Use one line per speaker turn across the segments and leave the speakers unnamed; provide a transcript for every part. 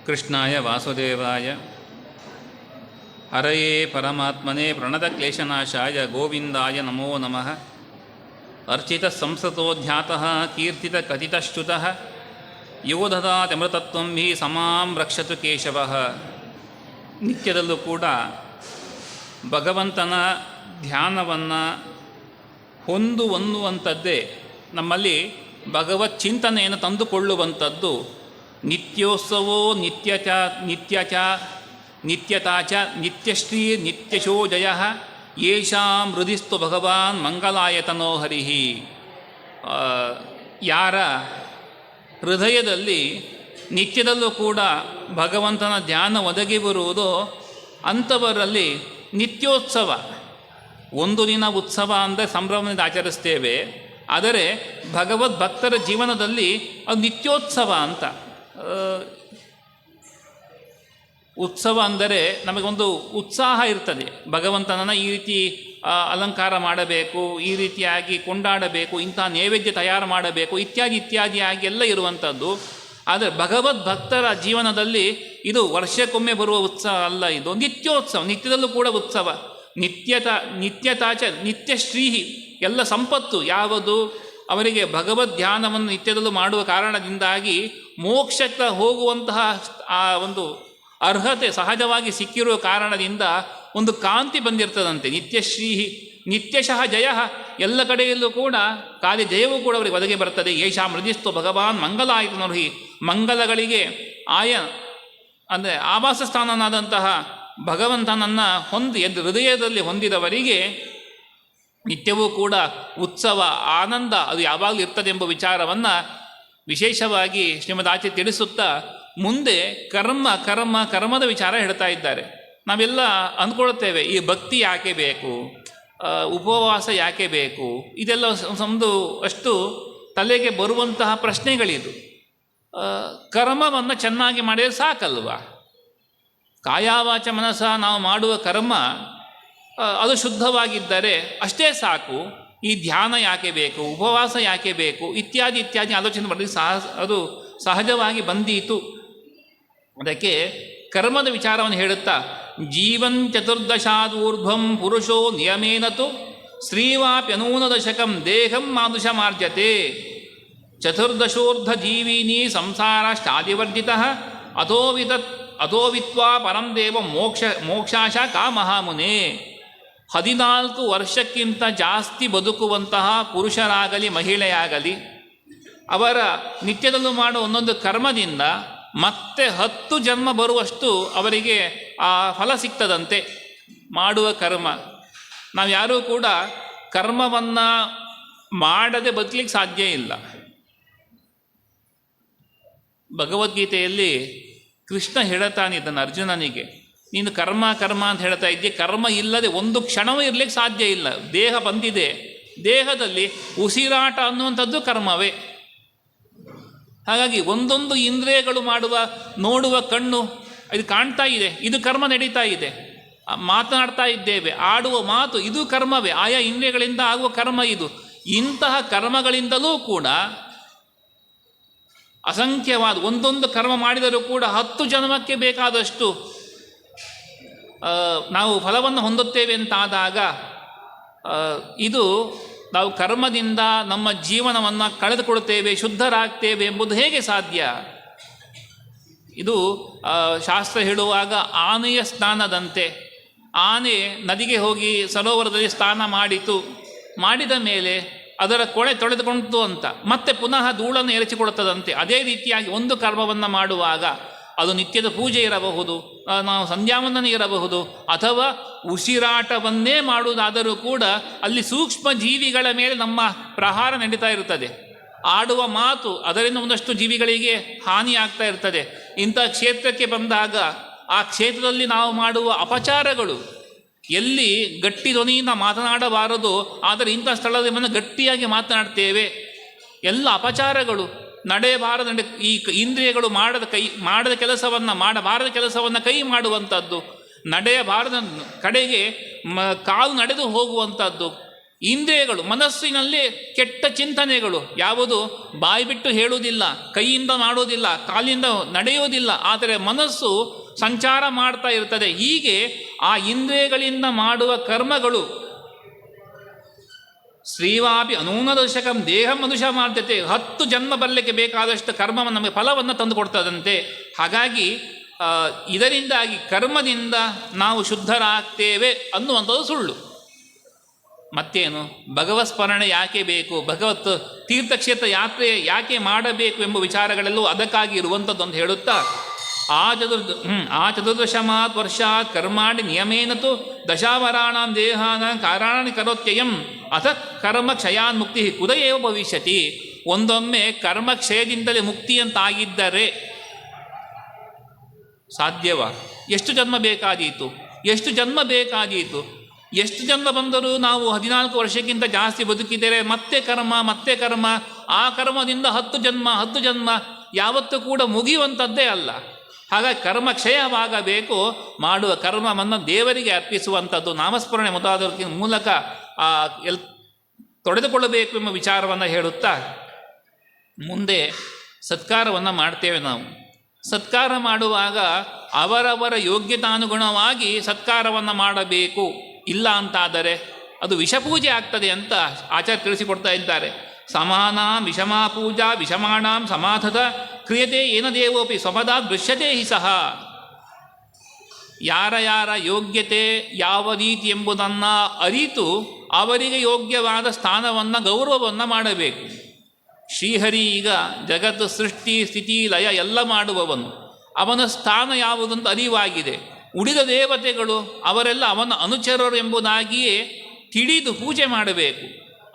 ಕೃಷ್ಣಾಯ ವಾಸುದೇವಾಯ ಹರಯೇ ಪರಮಾತ್ಮನೇ ಪ್ರಣತಕ್ಲೇಶನಾಶಾಯ ಗೋವಿಂದಾಯ ನಮೋ ನಮಃ. ಅರ್ಚಿತ ಸಂಸ್ಕೃತೋಧ್ಯಾತಃ ಕೀರ್ತಿತ ಕಥಿತಶ್ಚ್ಯುತಃ ಯೋ ದದಾತ್ಯಮೃತತ್ವಂ ಹಿ ಸಮಾಂ ರಕ್ಷತು ಕೇಶವಃ. ನಿತ್ಯದಲ್ಲೂ ಕೂಡ ಭಗವಂತನ ಧ್ಯಾನವನ್ನು ಹೊಂದುವಂಥದ್ದೇ ನಮ್ಮಲ್ಲಿ ಭಗವತ್ ಚಿಂತನೆಯನ್ನು ತಂದುಕೊಳ್ಳುವಂಥದ್ದು. ನಿತ್ಯೋತ್ಸವೋ ನಿತ್ಯತಾಚ ನಿತ್ಯಶ್ರೀ ನಿತ್ಯಶೋ ಜಯ ಯೇಷಾಂ ಹೃದಿಸ್ತು ಭಗವಾನ್ ಮಂಗಲಾಯತನೋ ಹರಿಃ. ಯಾರ ಹೃದಯದಲ್ಲಿ ನಿತ್ಯದಲ್ಲೂ ಕೂಡ ಭಗವಂತನ ಧ್ಯಾನ ಒದಗಿ ಬರುವುದೋ ಅಂಥವರಲ್ಲಿ ನಿತ್ಯೋತ್ಸವ. ಒಂದು ದಿನ ಉತ್ಸವ ಅಂದರೆ ಸಂಭ್ರಮದಿಂದ ಆಚರಿಸ್ತೇವೆ, ಆದರೆ ಭಗವದ್ ಭಕ್ತರ ಜೀವನದಲ್ಲಿ ಅದು ನಿತ್ಯೋತ್ಸವ ಅಂತ. ಉತ್ಸವ ಅಂದರೆ ನಮಗೊಂದು ಉತ್ಸಾಹ ಇರ್ತದೆ, ಭಗವಂತನನ್ನು ಈ ರೀತಿ ಅಲಂಕಾರ ಮಾಡಬೇಕು, ಈ ರೀತಿಯಾಗಿ ಕೊಂಡಾಡಬೇಕು, ಇಂಥ ನೈವೇದ್ಯ ತಯಾರು ಮಾಡಬೇಕು, ಇತ್ಯಾದಿಯಾಗಿ ಎಲ್ಲ ಇರುವಂಥದ್ದು. ಆದರೆ ಭಗವದ್ ಭಕ್ತರ ಜೀವನದಲ್ಲಿ ಇದು ವರ್ಷಕ್ಕೊಮ್ಮೆ ಬರುವ ಉತ್ಸವ ಅಲ್ಲ, ಇದು ನಿತ್ಯೋತ್ಸವ. ನಿತ್ಯದಲ್ಲೂ ಕೂಡ ಉತ್ಸವ. ನಿತ್ಯತಾಚ ನಿತ್ಯಶ್ರೀಹಿ. ಎಲ್ಲ ಸಂಪತ್ತು ಯಾವುದು ಅವರಿಗೆ ಭಗವದ್ ಧ್ಯಾನವನ್ನು ನಿತ್ಯದಲ್ಲೂ ಮಾಡುವ ಕಾರಣದಿಂದಾಗಿ ಮೋಕ್ಷಕ್ಕೆ ಹೋಗುವಂತಹ ಆ ಒಂದು ಅರ್ಹತೆ ಸಹಜವಾಗಿ ಸಿಕ್ಕಿರುವ ಕಾರಣದಿಂದ ಒಂದು ಕಾಂತಿ ಬಂದಿರ್ತದಂತೆ. ನಿತ್ಯಶ್ರೀಹಿ ನಿತ್ಯಶಃ ಜಯ. ಎಲ್ಲ ಕಡೆಯಲ್ಲೂ ಕೂಡ ಖಾಲಿ ಜಯವೂ ಕೂಡ ಅವರಿಗೆ ಒದಗಿ ಬರ್ತದೆ. ಯೇಷಾಂ ಹೃದಿಸ್ತು ಭಗವಾನ್ ಮಂಗಲಾಯತನೋಹಿ. ಮಂಗಲಗಳಿಗೆ ಅಂದರೆ ಆವಾಸ ಸ್ಥಾನನಾದಂತಹ ಭಗವಂತನನ್ನು ಹೃದಯದಲ್ಲಿ ಹೊಂದಿದವರಿಗೆ ನಿತ್ಯವೂ ಕೂಡ ಉತ್ಸವ, ಆನಂದ ಅದು ಯಾವಾಗಲೂ ಇರ್ತದೆ ಎಂಬ ವಿಚಾರವನ್ನು ವಿಶೇಷವಾಗಿ ಶ್ರೀಮದಾಚಾರ್ಯ ತಿಳಿಸುತ್ತಾ ಮುಂದೆ ಕರ್ಮದ ವಿಚಾರ ಹೇಳ್ತಾ ಇದ್ದಾರೆ. ನಾವೆಲ್ಲ ಅಂದ್ಕೊಳ್ತೇವೆ, ಈ ಭಕ್ತಿ ಯಾಕೆ ಬೇಕು, ಉಪವಾಸ ಯಾಕೆ ಬೇಕು, ಇದೆಲ್ಲ ಒಂದು ಅಷ್ಟು ತಲೆಗೆ ಬರುವಂತಹ ಪ್ರಶ್ನೆಗಳಿದು. ಕರ್ಮವನ್ನು ಚೆನ್ನಾಗಿ ಮಾಡಿದರೆ ಸಾಕಲ್ವಾ? ಕಾಯವಾಚ ಮನಸ ನಾವು ಮಾಡುವ ಕರ್ಮ ಅದು ಶುದ್ಧವಾಗಿದ್ದರೆ ಅಷ್ಟೇ ಸಾಕು. ಈ ಧ್ಯಾನ ಯಾಕೆ ಬೇಕು, ಉಪವಾಸ ಯಾಕೆ ಬೇಕು, ಇತ್ಯಾದಿ ಆಲೋಚನೆ ಮಾಡಿ ಅದು ಸಹಜವಾಗಿ ಬಂದೀತು. ಅದಕ್ಕೆ ಕರ್ಮದ ವಿಚಾರವನ್ನು ಹೇಳುತ್ತಾ ಜೀವನ್ ಚತುರ್ದಶಾದೂರ್ಧ್ವಂ ಪುರುಷೋ ನಿಯಮೇನತು ಶ್ರೀವಾಪ್ಯನೂನ ದಶಕಂ ದೇಹಂ ಮಾನುಷಮಾರ್ಜತೆ ಚತುರ್ದಶೋರ್ಧ ಜೀವಿನಿ ಸಂಸಾರಶ್ಚಾದಿವರ್ಜಿತಃ ಅಥೋವಿತ್ವಾ ಪರಂ ದೇವ ಮೋಕ್ಷಾಶ ಕಾಮಹಾಮುನೆ. 14 ವರ್ಷಕ್ಕಿಂತ ಜಾಸ್ತಿ ಬದುಕುವಂತಹ ಪುರುಷರಾಗಲಿ ಮಹಿಳೆಯಾಗಲಿ ಅವರ ನಿತ್ಯದಲ್ಲೂ ಮಾಡುವ ಒಂದೊಂದು ಕರ್ಮದಿಂದ ಮತ್ತೆ 10 ಜನ್ಮ ಬರುವಷ್ಟು ಅವರಿಗೆ ಆ ಫಲ ಸಿಗ್ತದಂತೆ ಮಾಡುವ ಕರ್ಮ. ನಾವು ಯಾರೂ ಕೂಡ ಕರ್ಮವನ್ನು ಮಾಡದೆ ಬದುಕಲಿಕ್ಕೆ ಸಾಧ್ಯ ಇಲ್ಲ. ಭಗವದ್ಗೀತೆಯಲ್ಲಿ ಕೃಷ್ಣ ಹೇಳ್ತಾನಿದ್ದಾನೆ ಅರ್ಜುನನಿಗೆ, ನೀನು ಕರ್ಮ ಅಂತ ಹೇಳ್ತಾ ಇದ್ದೆ, ಕರ್ಮ ಇಲ್ಲದೆ ಒಂದು ಕ್ಷಣವೂ ಇರಲಿಕ್ಕೆ ಸಾಧ್ಯ ಇಲ್ಲ. ದೇಹ ಬಂದಿದೆ, ದೇಹದಲ್ಲಿ ಉಸಿರಾಟ ಅನ್ನುವಂಥದ್ದು ಕರ್ಮವೇ. ಹಾಗಾಗಿ ಒಂದೊಂದು ಇಂದ್ರಿಯಗಳು ನೋಡುವ ಕಣ್ಣು ಇದು ಕಾಣ್ತಾ ಇದೆ, ಇದು ಕರ್ಮ ನಡೀತಾ ಇದೆ. ಮಾತನಾಡ್ತಾ ಇದ್ದೇವೆ, ಆಡುವ ಮಾತು ಇದು ಕರ್ಮವೇ, ಆಯಾ ಇಂದ್ರಿಯಗಳಿಂದ ಆಗುವ ಕರ್ಮ ಇದು. ಇಂತಹ ಕರ್ಮಗಳಿಂದಲೂ ಕೂಡ ಅಸಂಖ್ಯವಾದ ಒಂದೊಂದು ಕರ್ಮ ಮಾಡಿದರೂ ಕೂಡ 10 ಜನ್ಮಕ್ಕೆ ಬೇಕಾದಷ್ಟು ನಾವು ಫಲವನ್ನು ಹೊಂದುತ್ತೇವೆ ಅಂತಾದಾಗ ಇದು ನಾವು ಕರ್ಮದಿಂದ ನಮ್ಮ ಜೀವನವನ್ನು ಕಳೆದುಕೊಳ್ತೇವೆ, ಶುದ್ಧರಾಗ್ತೇವೆ ಎಂಬುದು ಹೇಗೆ ಸಾಧ್ಯ? ಇದು ಶಾಸ್ತ್ರ ಹೇಳುವಾಗ ಆನೆಯ ಸ್ನಾನದಂತೆ. ಆನೆ ನದಿಗೆ ಹೋಗಿ ಸರೋವರದಲ್ಲಿ ಸ್ನಾನ ಮಾಡಿದ ಮೇಲೆ ಅದರ ಕೊಳೆ ತೊಳೆದುಕೊಂಡು ಅಂತ ಮತ್ತೆ ಪುನಃ ಧೂಳನ್ನು ಎರಚಿಕೊಡುತ್ತದಂತೆ. ಅದೇ ರೀತಿಯಾಗಿ ಒಂದು ಕರ್ಮವನ್ನು ಮಾಡುವಾಗ ಅದು ನಿತ್ಯದ ಪೂಜೆ ಇರಬಹುದು, ನಾವು ಸಂಧ್ಯಾವಂದನೆ ಇರಬಹುದು, ಅಥವಾ ಉಸಿರಾಟವನ್ನೇ ಮಾಡುವುದಾದರೂ ಕೂಡ ಅಲ್ಲಿ ಸೂಕ್ಷ್ಮ ಜೀವಿಗಳ ಮೇಲೆ ನಮ್ಮ ಪ್ರಹಾರ ನಡೀತಾ ಇರುತ್ತದೆ. ಆಡುವ ಮಾತು ಅದರಿಂದ ಒಂದಷ್ಟು ಜೀವಿಗಳಿಗೆ ಹಾನಿಯಾಗ್ತಾ ಇರ್ತದೆ. ಇಂಥ ಕ್ಷೇತ್ರಕ್ಕೆ ಬಂದಾಗ ಆ ಕ್ಷೇತ್ರದಲ್ಲಿ ನಾವು ಮಾಡುವ ಅಪಚಾರಗಳು, ಎಲ್ಲಿ ಗಟ್ಟಿ ಧ್ವನಿಯಿಂದ ಮಾತನಾಡಬಾರದು ಆದರೆ ಇಂಥ ಸ್ಥಳದಲ್ಲಿ ಗಟ್ಟಿಯಾಗಿ ಮಾತನಾಡ್ತೇವೆ, ಎಲ್ಲ ಅಪಚಾರಗಳು. ನಡೆಯಬಾರದ ಈ ಇಂದ್ರಿಯಗಳು ಮಾಡದ ಕೆಲಸವನ್ನು ಮಾಡಬಾರದ ಕೆಲಸವನ್ನು ಕೈ ಮಾಡುವಂಥದ್ದು, ನಡೆಯಬಾರದ ಕಡೆಗೆ ಕಾಲು ನಡೆದು ಹೋಗುವಂಥದ್ದು, ಇಂದ್ರಿಯಗಳು, ಮನಸ್ಸಿನಲ್ಲಿ ಕೆಟ್ಟ ಚಿಂತನೆಗಳು ಯಾವುದು ಬಾಯಿ ಬಿಟ್ಟು ಹೇಳುವುದಿಲ್ಲ, ಕೈಯಿಂದ ಮಾಡುವುದಿಲ್ಲ, ಕಾಲಿಂದ ನಡೆಯುವುದಿಲ್ಲ, ಆದರೆ ಮನಸ್ಸು ಸಂಚಾರ ಮಾಡ್ತಾ ಇರ್ತದೆ. ಹೀಗೆ ಆ ಇಂದ್ರಿಯಗಳಿಂದ ಮಾಡುವ ಕರ್ಮಗಳು ಶ್ರೀವಾಪಿ ಅನೂನದರ್ಶಕಂ ದೇಹ ಮನುಷ್ಯ ಮಾಡ್ತತೆ 10 ಜನ್ಮ ಬರಲಿಕ್ಕೆ ಬೇಕಾದಷ್ಟು ಕರ್ಮವನ್ನು ನಮಗೆ ಫಲವನ್ನು ತಂದು ಕೊಡ್ತದಂತೆ. ಹಾಗಾಗಿ ಇದರಿಂದಾಗಿ ಕರ್ಮದಿಂದ ನಾವು ಶುದ್ಧರಾಗ್ತೇವೆ ಅನ್ನುವಂಥದ್ದು ಸುಳ್ಳು. ಮತ್ತೇನು, ಭಗವತ್ ಸ್ಮರಣೆ ಯಾಕೆ ಬೇಕು, ಭಗವತ್ ತೀರ್ಥಕ್ಷೇತ್ರ ಯಾತ್ರೆ ಯಾಕೆ ಮಾಡಬೇಕು ಎಂಬ ವಿಚಾರಗಳೆಲ್ಲವೂ ಅದಕ್ಕಾಗಿ ಇರುವಂಥದ್ದು ಅಂತ ಹೇಳುತ್ತಾ ಆ ಚತುರ್ದಶಮಾತ್ ವರ್ಷಾತ್ ಕರ್ಮಾಣಿ ನಿಯಮೇನತು ದಶಾವರಾಣಾಂ ದೇಹಾನ ಕಾರಣಾನಿ ಕರೋತ್ಯಯಂ ಅಥ ಕರ್ಮ ಕ್ಷಯಾನ್ ಮುಕ್ತಿ ಕುದಯೇವ ಭವಿಷ್ಯತಿ. ಒಂದೊಮ್ಮೆ ಕರ್ಮಕ್ಷಯದಿಂದಲೇ ಮುಕ್ತಿ ಅಂತಾಗಿದ್ದರೆ ಸಾಧ್ಯವ? ಎಷ್ಟು ಜನ್ಮ ಬೇಕಾದೀತು, ಎಷ್ಟು ಜನ್ಮ ಬೇಕಾದೀತು, ಎಷ್ಟು ಜನ್ಮ ಬಂದರೂ ನಾವು 14 ವರ್ಷಕ್ಕಿಂತ ಜಾಸ್ತಿ ಬದುಕಿದರೆ ಮತ್ತೆ ಕರ್ಮ, ಆ ಕರ್ಮದಿಂದ 10 ಜನ್ಮ ಯಾವತ್ತೂ ಕೂಡ ಮುಗಿಯುವಂಥದ್ದೇ ಅಲ್ಲ. ಹಾಗಾಗಿ ಕರ್ಮ ಕ್ಷಯವಾಗಬೇಕು. ಮಾಡುವ ಕರ್ಮವನ್ನು ದೇವರಿಗೆ ಅರ್ಪಿಸುವಂಥದ್ದು, ನಾಮಸ್ಮರಣೆ ಮೊದಲಾದರ ಮೂಲಕ ತೊಡೆದುಕೊಳ್ಳಬೇಕು ಎಂಬ ವಿಚಾರವನ್ನು ಹೇಳುತ್ತಾ ಮುಂದೆ ಸತ್ಕಾರವನ್ನು ಮಾಡ್ತೇವೆ. ನಾವು ಸತ್ಕಾರ ಮಾಡುವಾಗ ಅವರವರ ಯೋಗ್ಯತಾನುಗುಣವಾಗಿ ಸತ್ಕಾರವನ್ನು ಮಾಡಬೇಕು. ಇಲ್ಲ ಅಂತಾದರೆ ಅದು ವಿಷಪೂಜೆ ಆಗ್ತದೆ ಅಂತ ಆಚಾರ್ಯ ತಿಳಿಸಿಕೊಡ್ತಾ ಇದ್ದಾರೆ. ಸಮಾನಾಂ ವಿಷಮಾ ಪೂಜಾ ವಿಷಮಾಣಾಂ ಸಮಾಧದ ಕ್ರಿಯತೆ ಏನ ದೇವೋಪಿ ಸ್ವಪದಾ ದೃಶ್ಯತೆ ಹಿ ಸಹ. ಯಾರ ಯೋಗ್ಯತೆ ಯಾವ ರೀತಿ ಎಂಬುದನ್ನು ಅರಿತು ಅವರಿಗೆ ಯೋಗ್ಯವಾದ ಸ್ಥಾನವನ್ನು ಗೌರವವನ್ನು ಮಾಡಬೇಕು. ಶ್ರೀಹರಿ ಈಗ ಜಗತ್ತು ಸೃಷ್ಟಿ ಸ್ಥಿತಿ ಲಯ ಎಲ್ಲ ಮಾಡುವವನು, ಅವನ ಸ್ಥಾನ ಯಾವುದಂತ ಅರಿವಾಗಿದೆ. ಉಳಿದ ದೇವತೆಗಳು ಅವರೆಲ್ಲ ಅವನ ಅನುಚರರು ಎಂಬುದಾಗಿಯೇ ತಿಳಿದು ಪೂಜೆ ಮಾಡಬೇಕು.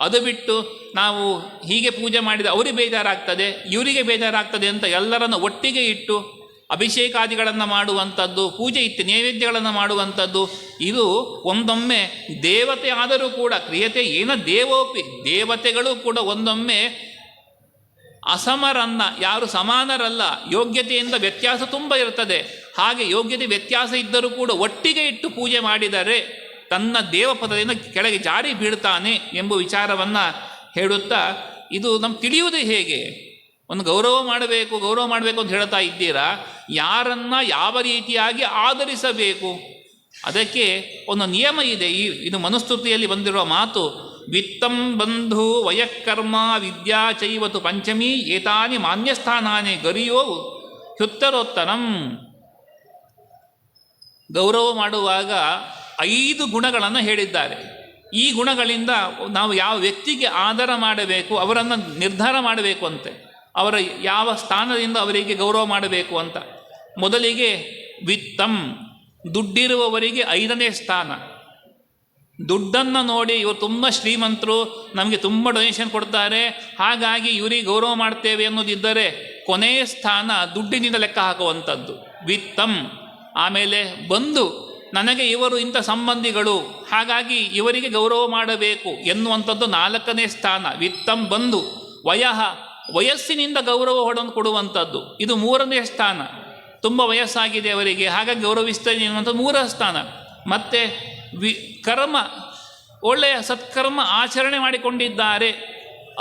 ಅದು ಬಿಟ್ಟು ನಾವು ಹೀಗೆ ಪೂಜೆ ಮಾಡಿದರೆ ಅವರಿಗೆ ಬೇಜಾರಾಗ್ತದೆ, ಇವರಿಗೆ ಬೇಜಾರಾಗ್ತದೆ ಅಂತ ಎಲ್ಲರನ್ನು ಒಟ್ಟಿಗೆ ಇಟ್ಟು ಅಭಿಷೇಕಾದಿಗಳನ್ನು ಮಾಡುವಂಥದ್ದು, ಪೂಜೆ ಇತ್ತು ನೈವೇದ್ಯಗಳನ್ನು ಮಾಡುವಂಥದ್ದು, ಇದು ಒಂದೊಮ್ಮೆ ದೇವತೆ ಆದರೂ ಕೂಡ ಕ್ರಿಯತೆ ಏನ ದೇವೋಪಿ, ದೇವತೆಗಳು ಕೂಡ ಒಂದೊಮ್ಮೆ ಅಸಮರನ್ನ, ಯಾರು ಸಮಾನರಲ್ಲ, ಯೋಗ್ಯತೆಯಿಂದ ವ್ಯತ್ಯಾಸ ತುಂಬ ಇರ್ತದೆ. ಹಾಗೆ ಯೋಗ್ಯತೆ ವ್ಯತ್ಯಾಸ ಇದ್ದರೂ ಕೂಡ ಒಟ್ಟಿಗೆ ಇಟ್ಟು ಪೂಜೆ ಮಾಡಿದರೆ ತನ್ನ ದೇವಪದದಿಂದ ಕೆಳಗೆ ಜಾರಿ ಬೀಳ್ತಾನೆ ಎಂಬ ವಿಚಾರವನ್ನು ಹೇಳುತ್ತಾ, ಇದು ನಮ್ಗೆ ತಿಳಿಯುವುದೇ ಹೇಗೆ? ಒಂದು ಗೌರವ ಮಾಡಬೇಕು ಅಂತ ಹೇಳ್ತಾ ಇದ್ದೀರಾ, ಯಾರನ್ನ ಯಾವ ರೀತಿಯಾಗಿ ಆಧರಿಸಬೇಕು ಅದಕ್ಕೆ ಒಂದು ನಿಯಮ ಇದೆ. ಇದು ಮನುಸ್ತುತಿಯಲ್ಲಿ ಬಂದಿರುವ ಮಾತು. ವಿತ್ತಂ ಬಂಧು ವಯಕರ್ಮ ವಿದ್ಯಾ ಚೈವತು ಪಂಚಮಿ ಏತಾನಿ ಮಾನ್ಯಸ್ಥಾನಾನಿ ಗರಿಯೋ ಹ್ಯುತ್ತರೋತ್ತರಂ. ಗೌರವ ಮಾಡುವಾಗ 5 ಗುಣಗಳನ್ನು ಹೇಳಿದ್ದಾರೆ. ಈ ಗುಣಗಳಿಂದ ನಾವು ಯಾವ ವ್ಯಕ್ತಿಗೆ ಆದರ ಮಾಡಬೇಕು, ಅವರನ್ನು ನಿರ್ಧಾರ ಮಾಡಬೇಕು ಅಂತೆ, ಅವರ ಯಾವ ಸ್ಥಾನದಿಂದ ಅವರಿಗೆ ಗೌರವ ಮಾಡಬೇಕು ಅಂತ. ಮೊದಲಿಗೆ ವಿತ್ತಂ, ದುಡ್ಡಿರುವವರಿಗೆ 5ನೇ ಸ್ಥಾನ. ದುಡ್ಡನ್ನು ನೋಡಿ ಇವರು ತುಂಬ ಶ್ರೀಮಂತರು, ನಮಗೆ ತುಂಬ ಡೊನೇಷನ್ ಕೊಡ್ತಾರೆ, ಹಾಗಾಗಿ ಇವರಿಗೆ ಗೌರವ ಮಾಡ್ತೇವೆ ಅನ್ನೋದಿದ್ದರೆ ಕೊನೆಯ ಸ್ಥಾನ ದುಡ್ಡಿನಿಂದ ಲೆಕ್ಕ ಹಾಕುವಂಥದ್ದು ವಿತ್ತಂ. ಆಮೇಲೆ ಬಂಧು, ನನಗೆ ಇವರು ಇಂಥ ಸಂಬಂಧಿಗಳು, ಹಾಗಾಗಿ ಇವರಿಗೆ ಗೌರವ ಮಾಡಬೇಕು ಎನ್ನುವಂಥದ್ದು 4ನೇ ಸ್ಥಾನ ವಿತ್ತಂ ಬಂಧು. ವಯಸ್ಸಿನಿಂದ ಗೌರವ ಕೊಡುವಂಥದ್ದು ಇದು 3ನೇ ಸ್ಥಾನ. ತುಂಬ ವಯಸ್ಸಾಗಿದೆ ಅವರಿಗೆ, ಹಾಗಾಗಿ ಗೌರವಿಸ್ತೇನೆ ಎನ್ನುವಂಥದ್ದು 3ರ ಸ್ಥಾನ. ಮತ್ತು ಕರ್ಮ, ಒಳ್ಳೆಯ ಸತ್ಕರ್ಮ ಆಚರಣೆ ಮಾಡಿಕೊಂಡಿದ್ದಾರೆ,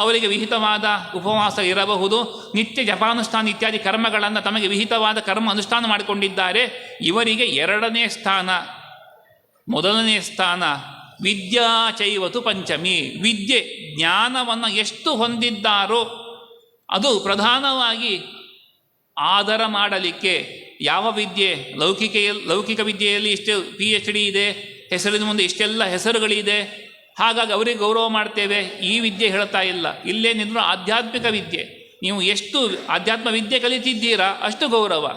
ಅವರಿಗೆ ವಿಹಿತವಾದ ಉಪವಾಸ ಇರಬಹುದು, ನಿತ್ಯ ಜಪಾನುಷ್ಠಾನ ಇತ್ಯಾದಿ ಕರ್ಮಗಳನ್ನು ತಮಗೆ ವಿಹಿತವಾದ ಕರ್ಮ ಅನುಷ್ಠಾನ ಮಾಡಿಕೊಂಡಿದ್ದಾರೆ, ಇವರಿಗೆ 2ನೇ ಸ್ಥಾನ. 1ನೇ ಸ್ಥಾನ ವಿದ್ಯಾ ಚೈವತು ಪಂಚಮಿ. ವಿದ್ಯೆ, ಜ್ಞಾನವನ್ನು ಎಷ್ಟು ಹೊಂದಿದ್ದಾರೋ ಅದು ಪ್ರಧಾನವಾಗಿ ಆದರ ಮಾಡಲಿಕ್ಕೆ. ಯಾವ ವಿದ್ಯೆ, ಲೌಕಿಕ ವಿದ್ಯೆಯಲ್ಲಿ ಇಷ್ಟು PhD ಇದೆ, ಹೆಸರಿನ ಮುಂದೆ ಇಷ್ಟೆಲ್ಲ ಹೆಸರುಗಳಿದೆ, ಹಾಗಾಗಿ ಅವರಿಗೆ ಗೌರವ ಮಾಡ್ತೇವೆ, ಈ ವಿದ್ಯೆ ಹೇಳ್ತಾ ಇಲ್ಲ. ಇಲ್ಲೇನಿದ್ರು ಆಧ್ಯಾತ್ಮಿಕ ವಿದ್ಯೆ, ನೀವು ಎಷ್ಟು ಆಧ್ಯಾತ್ಮ ವಿದ್ಯೆ ಕಲಿತಿದ್ದೀರಾ ಅಷ್ಟು ಗೌರವ.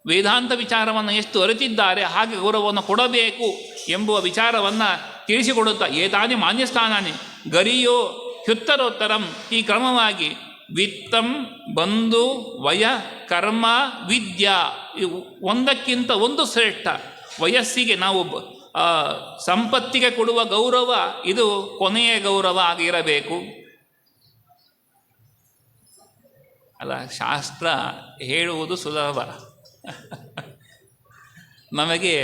ವೇದಾಂತ ವಿಚಾರವನ್ನು ಎಷ್ಟು ಅರಿತಿದ್ದಾರೆ ಹಾಗೆ ಗೌರವವನ್ನು ಕೊಡಬೇಕು ಎಂಬುವ ವಿಚಾರವನ್ನು ತಿಳಿಸಿಕೊಡುತ್ತಾ ಏತಾನಿ ಮಾನ್ಯಸ್ಥಾನಾನಿ ಗರಿಯೋ ಹ್ಯುತ್ತರೋತ್ತರಂ. ಈ ಕ್ರಮವಾಗಿ ವಿತ್ತಂ ಬಂಧು ವಯ ಕರ್ಮ ವಿದ್ಯಾ, ಒಂದಕ್ಕಿಂತ ಒಂದು ಶ್ರೇಷ್ಠ. ವಯಸ್ಸಿಗೆ ನಾವು ಸಂಪತ್ತಿಗೆ ಕೊಡುವ ಗೌರವ ಇದು ಕೊನೆಯ ಗೌರವ ಆಗಿರಬೇಕು. ಅಲ್ಲ, ಶಾಸ್ತ್ರ ಹೇಳುವುದು ಸುಲಭ. ನಮಗೆ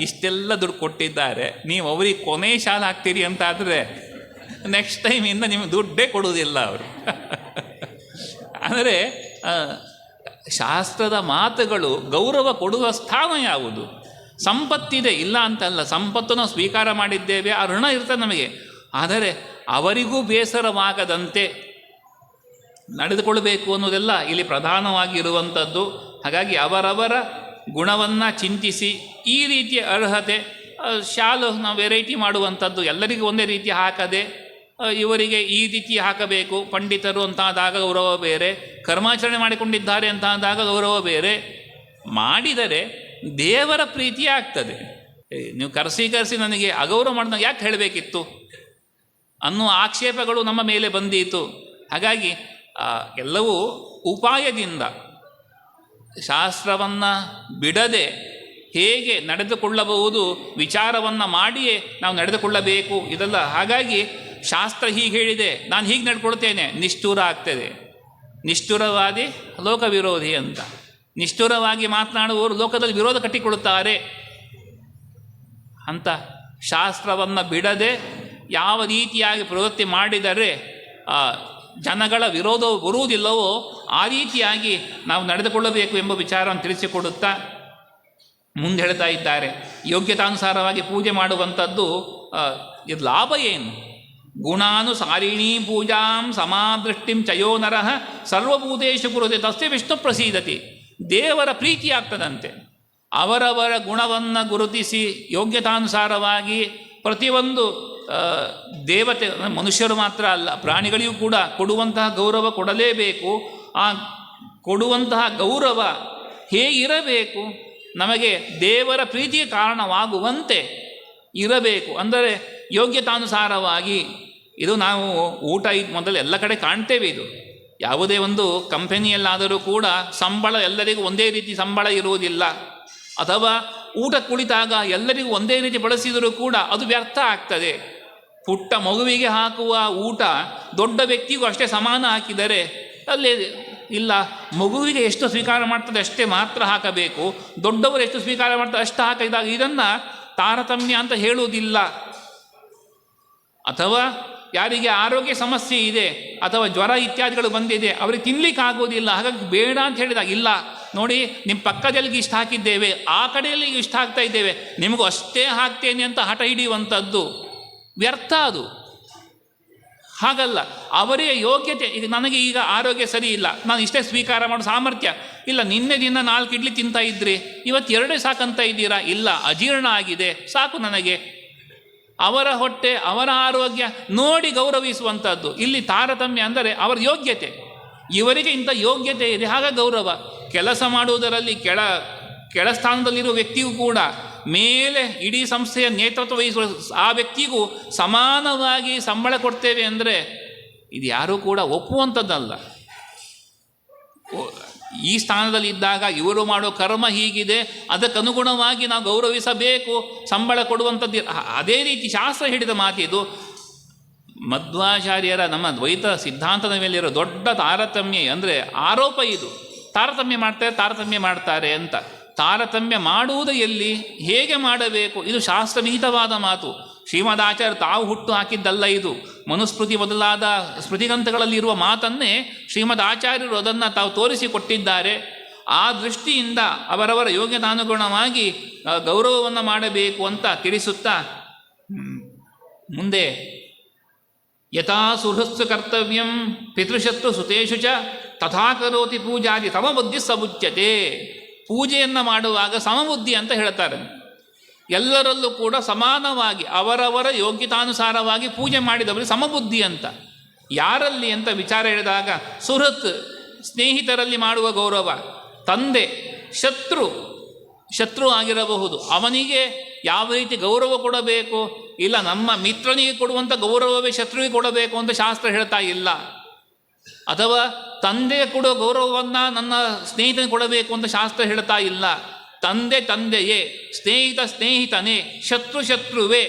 ಇಷ್ಟೆಲ್ಲ ದುಡ್ಡು ಕೊಟ್ಟಿದ್ದಾರೆ, ನೀವು ಅವರಿಗೆ ಕೊನೆ ಶಾಲೆ ಹಾಕ್ತೀರಿ ಅಂತಾದರೆ ನೆಕ್ಸ್ಟ್ ಟೈಮಿಂದ ನಿಮಗೆ ದುಡ್ಡೇ ಕೊಡುವುದಿಲ್ಲ ಅವರು. ಅಂದರೆ ಶಾಸ್ತ್ರದ ಮಾತುಗಳು ಗೌರವ ಕೊಡುವ ಸ್ಥಾನ ಯಾವುದು? ಸಂಪತ್ತಿದೆ, ಇಲ್ಲ ಅಂತಲ್ಲ, ಸಂಪತ್ತನ್ನು ಸ್ವೀಕಾರ ಮಾಡಿದ್ದೇವೆ, ಆ ಋಣ ಇರ್ತದೆ ನಮಗೆ. ಆದರೆ ಅವರಿಗೂ ಬೇಸರವಾಗದಂತೆ ನಡೆದುಕೊಳ್ಬೇಕು ಅನ್ನೋದೆಲ್ಲ ಇಲ್ಲಿ ಪ್ರಧಾನವಾಗಿ ಇರುವಂಥದ್ದು. ಹಾಗಾಗಿ ಅವರವರ ಗುಣವನ್ನು ಚಿಂತಿಸಿ ಈ ರೀತಿಯ ಅರ್ಹತೆ, ಶಾಲು ನಾವು ವೆರೈಟಿ ಮಾಡುವಂಥದ್ದು, ಎಲ್ಲರಿಗೂ ಒಂದೇ ರೀತಿ ಹಾಕದೆ ಇವರಿಗೆ ಈ ರೀತಿ ಹಾಕಬೇಕು, ಪಂಡಿತರು ಅಂತಾದಾಗ ಗೌರವ ಬೇರೆ, ಕರ್ಮಾಚರಣೆ ಮಾಡಿಕೊಂಡಿದ್ದಾರೆ ಅಂತಾದಾಗ ಗೌರವ ಬೇರೆ. ಮಾಡಿದರೆ ದೇವರ ಪ್ರೀತಿ ಆಗ್ತದೆ. ನೀವು ಕರೆಸಿ ನನಗೆ ಅಗೌರವ ಮಾಡಿದಾಗ ಯಾಕೆ ಹೇಳಬೇಕಿತ್ತು ಅನ್ನುವ ಆಕ್ಷೇಪಗಳು ನಮ್ಮ ಮೇಲೆ ಬಂದೀತು. ಹಾಗಾಗಿ ಎಲ್ಲವೂ ಉಪಾಯದಿಂದ, ಶಾಸ್ತ್ರವನ್ನು ಬಿಡದೆ ಹೇಗೆ ನಡೆದುಕೊಳ್ಳಬಹುದು ವಿಚಾರವನ್ನು ಮಾಡಿಯೇ ನಾವು ನಡೆದುಕೊಳ್ಳಬೇಕು, ಇದೆಲ್ಲ. ಹಾಗಾಗಿ ಶಾಸ್ತ್ರ ಹೀಗೆ ಹೇಳಿದೆ, ನಾನು ಹೀಗೆ ನಡ್ಕೊಳ್ತೇನೆ, ನಿಷ್ಠುರ ಆಗ್ತದೆ. ನಿಷ್ಠುರವಾದಿ ಲೋಕ ವಿರೋಧಿ ಅಂತ. ನಿಷ್ಠುರವಾಗಿ ಮಾತನಾಡುವವರು ಲೋಕದಲ್ಲಿ ವಿರೋಧ ಕಟ್ಟಿಕೊಳ್ಳುತ್ತಾರೆ ಅಂತ. ಶಾಸ್ತ್ರವನ್ನು ಬಿಡದೆ ಯಾವ ರೀತಿಯಾಗಿ ಪ್ರವೃತ್ತಿ ಮಾಡಿದರೆ ಜನಗಳ ವಿರೋಧವು ಬರುವುದಿಲ್ಲವೋ ಆ ರೀತಿಯಾಗಿ ನಾವು ನಡೆದುಕೊಳ್ಳಬೇಕು ಎಂಬ ವಿಚಾರವನ್ನು ತಿಳಿಸಿಕೊಡುತ್ತಾ ಮುಂದೆ ಹೇಳ್ತಾ ಇದ್ದಾರೆ. ಯೋಗ್ಯತಾನುಸಾರವಾಗಿ ಪೂಜೆ ಮಾಡುವಂಥದ್ದು ಇದು ಲಾಭ ಏನು? ಗುಣಾನುಸಾರಿಣೀ ಪೂಜಾಂ ಸಮಾದೃಷ್ಟಿಂ ಚಯೋ ನರಃ ಸರ್ವಭೂತೇಷು ಕುರುತೆ ತಸ್ಯ ವಿಷ್ಣು ಪ್ರಸೀದತಿ. ದೇವರ ಪ್ರೀತಿ ಆಗ್ತದಂತೆ. ಅವರವರ ಗುಣವನ್ನು ಗುರುತಿಸಿ ಯೋಗ್ಯತಾನುಸಾರವಾಗಿ ಪ್ರತಿಯೊಂದು ದೇವತೆ, ಮನುಷ್ಯರು ಮಾತ್ರ ಅಲ್ಲ, ಪ್ರಾಣಿಗಳಿಗೂ ಕೂಡ ಕೊಡುವಂತಹ ಗೌರವ ಕೊಡಲೇಬೇಕು. ಆ ಕೊಡುವಂತಹ ಗೌರವ ಹೇಗಿರಬೇಕು? ನಮಗೆ ದೇವರ ಪ್ರೀತಿಗೆ ಕಾರಣವಾಗುವಂತೆ ಇರಬೇಕು. ಅಂದರೆ ಯೋಗ್ಯತಾನುಸಾರವಾಗಿ. ಇದು ನಾವು ಊಟ ಮೊದಲು ಎಲ್ಲ ಕಡೆ ಕಾಣ್ತೇವೆ. ಇದು ಯಾವುದೇ ಒಂದು ಕಂಪನಿಯಲ್ಲಾದರೂ ಕೂಡ ಸಂಬಳ ಎಲ್ಲರಿಗೂ ಒಂದೇ ರೀತಿ ಸಂಬಳ ಇರುವುದಿಲ್ಲ. ಅಥವಾ ಊಟ ಕುಳಿತಾಗ ಎಲ್ಲರಿಗೂ ಒಂದೇ ರೀತಿ ಬಳಸಿದರೂ ಕೂಡ ಅದು ವ್ಯರ್ಥ ಆಗ್ತದೆ. ಪುಟ್ಟ ಮಗುವಿಗೆ ಹಾಕುವ ಊಟ ದೊಡ್ಡ ವ್ಯಕ್ತಿಗೂ ಅಷ್ಟೇ ಸಮಾನ ಹಾಕಿದರೆ ಅಲ್ಲೇ ಇಲ್ಲ. ಮಗುವಿಗೆ ಎಷ್ಟು ಸ್ವೀಕಾರ ಮಾಡ್ತದೆ ಅಷ್ಟೇ ಮಾತ್ರ ಹಾಕಬೇಕು, ದೊಡ್ಡವರು ಎಷ್ಟು ಸ್ವೀಕಾರ ಮಾಡ್ತಾರೆ ಅಷ್ಟು ಹಾಕಿದಾಗ ಇದನ್ನು ತಾರತಮ್ಯ ಅಂತ ಹೇಳುವುದಿಲ್ಲ. ಅಥವಾ ಯಾರಿಗೆ ಆರೋಗ್ಯ ಸಮಸ್ಯೆ ಇದೆ ಅಥವಾ ಜ್ವರ ಇತ್ಯಾದಿಗಳು ಬಂದಿದೆ, ಅವರಿಗೆ ತಿನ್ನಲಿಕ್ಕಾಗೋದಿಲ್ಲ, ಹಾಗಾಗಿ ಬೇಡ ಅಂತ ಹೇಳಿದಾಗ ಇಲ್ಲ ನೋಡಿ, ನಿಮ್ಮ ಪಕ್ಕದಲ್ಲಿ ಇಷ್ಟು ಹಾಕಿದ್ದೇವೆ, ಆ ಕಡೆಯಲ್ಲಿ ಇಷ್ಟು ಹಾಕ್ತಾ ಇದ್ದೇವೆ, ನಿಮಗೂ ಅಷ್ಟೇ ಹಾಕ್ತೇನೆ ಅಂತ ಹಠ ಹಿಡಿಯುವಂಥದ್ದು ವ್ಯರ್ಥ. ಅದು ಹಾಗಲ್ಲ. ಅವರಿಗೆ ಯೋಗ್ಯತೆ, ಈಗ ನನಗೆ ಈಗ ಆರೋಗ್ಯ ಸರಿ ಇಲ್ಲ, ನಾನು ಇಷ್ಟೇ ಸ್ವೀಕಾರ ಮಾಡೋ ಸಾಮರ್ಥ್ಯ ಇಲ್ಲ. ನಿನ್ನೆ ದಿನ 4 ಇಡ್ಲಿ ತಿಂತಾ ಇದ್ರಿ, ಇವತ್ತು 2 ಸಾಕಂತ ಇದ್ದೀರಾ? ಇಲ್ಲ, ಅಜೀರ್ಣ ಆಗಿದೆ, ಸಾಕು ನನಗೆ. ಅವರ ಹೊಟ್ಟೆ, ಅವರ ಆರೋಗ್ಯ ನೋಡಿ ಗೌರವಿಸುವಂಥದ್ದು. ಇಲ್ಲಿ ತಾರತಮ್ಯ ಅಂದರೆ ಅವರ ಯೋಗ್ಯತೆ, ಇವರಿಗೆ ಇಂಥ ಯೋಗ್ಯತೆ ಇದೆ, ಹಾಗ ಗೌರವ. ಕೆಲಸ ಮಾಡುವುದರಲ್ಲಿ ಕೆಳ ಸ್ಥಾನದಲ್ಲಿರುವ ವ್ಯಕ್ತಿಗೂ ಕೂಡ ಮೇಲೆ ಇಡೀ ಸಂಸ್ಥೆಯ ನೇತೃತ್ವ ವಹಿಸುವ ಆ ವ್ಯಕ್ತಿಗೂ ಸಮಾನವಾಗಿ ಸಂಬಳ ಕೊಡ್ತೇವೆ ಅಂದರೆ ಇದು ಯಾರೂ ಕೂಡ ಒಪ್ಪುವಂಥದ್ದಲ್ಲ. ಈ ಸ್ಥಾನದಲ್ಲಿ ಇದ್ದಾಗ ಇವರು ಮಾಡೋ ಕರ್ಮ ಹೀಗಿದೆ, ಅದಕ್ಕನುಗುಣವಾಗಿ ನಾವು ಗೌರವಿಸಬೇಕು, ಸಂಬಳ ಕೊಡುವಂಥದ್ದು. ಅದೇ ರೀತಿ ಶಾಸ್ತ್ರ ಹಿಡಿದ ಮಾತಿದು. ಮಧ್ವಾಚಾರ್ಯರ ನಮ್ಮ ದ್ವೈತ ಸಿದ್ಧಾಂತದ ಮೇಲಿರೋ ದೊಡ್ಡ ತಾರತಮ್ಯ ಅಂದರೆ ಆರೋಪ ಇದು. ತಾರತಮ್ಯ ಮಾಡ್ತಾರೆ ಅಂತ. ತಾರತಮ್ಯ ಮಾಡುವುದು ಎಲ್ಲಿ, ಹೇಗೆ ಮಾಡಬೇಕು, ಇದು ಶಾಸ್ತ್ರವಿಹಿತವಾದ ಮಾತು. ಶ್ರೀಮದಾಚಾರ್ಯ ತಾವು ಹುಟ್ಟು ಹಾಕಿದ್ದಲ್ಲ ಇದು. ಮನುಸ್ಮೃತಿ ಮೊದಲಾದ ಸ್ಮೃತಿಗ್ರಂಥಗಳಲ್ಲಿ ಇರುವ ಮಾತನ್ನೇ ಶ್ರೀಮದಾಚಾರ್ಯರು ಅದನ್ನು ತಾವು ತೋರಿಸಿಕೊಟ್ಟಿದ್ದಾರೆ. ಆ ದೃಷ್ಟಿಯಿಂದ ಅವರವರ ಯೋಗ್ಯತಾನುಗುಣವಾಗಿ ಗೌರವವನ್ನು ಮಾಡಬೇಕು ಅಂತ ತಿಳಿಸುತ್ತಾ ಮುಂದೆ ಯಥಾ ಸುಹೃತ್ಸು ಕರ್ತವ್ಯಂ ಪಿತೃಶತ್ರು ಸುತೇಶು ಚ ತಥಾ ಕರೋತಿ ಪೂಜಾದಿ ಸಮಬುದ್ಧಿ ಸಬುಚ್ಯತೆ. ಪೂಜೆಯನ್ನು ಮಾಡುವಾಗ ಸಮಬುದ್ಧಿ ಅಂತ ಹೇಳ್ತಾರೆ. ಎಲ್ಲರಲ್ಲೂ ಕೂಡ ಸಮಾನವಾಗಿ ಅವರವರ ಯೋಗ್ಯತಾನುಸಾರವಾಗಿ ಪೂಜೆ ಮಾಡಿದವರಿಗೆ ಸಮಬುದ್ಧಿ ಅಂತ. ಯಾರಲ್ಲಿ ಅಂತ ವಿಚಾರ ಹೇಳಿದಾಗ ಸುಹೃತ್ ಸ್ನೇಹಿತರಲ್ಲಿ ಮಾಡುವ ಗೌರವ, ತಂದೆ ಶತ್ರು ಆಗಿರಬಹುದು, ಅವನಿಗೆ ಯಾವ ರೀತಿ ಗೌರವ ಕೊಡಬೇಕು, ಇಲ್ಲ ನಮ್ಮ ಮಿತ್ರನಿಗೆ ಕೊಡುವಂಥ ಗೌರವವೇ ಶತ್ರುವಿಗೆ ಕೊಡಬೇಕು ಅಂತ ಶಾಸ್ತ್ರ ಹೇಳ್ತಾ ಇಲ್ಲ. ಅಥವಾ ತಂದೆ ಕೊಡೋ ಗೌರವವನ್ನು ನನ್ನ ಸ್ನೇಹಿತನಿಗೆ ಕೊಡಬೇಕು ಅಂತ ಶಾಸ್ತ್ರ ಹೇಳ್ತಾ ಇಲ್ಲ. ತಂದೆಯೇ, ಸ್ನೇಹಿತನೇ, ಶತ್ರುವೇ,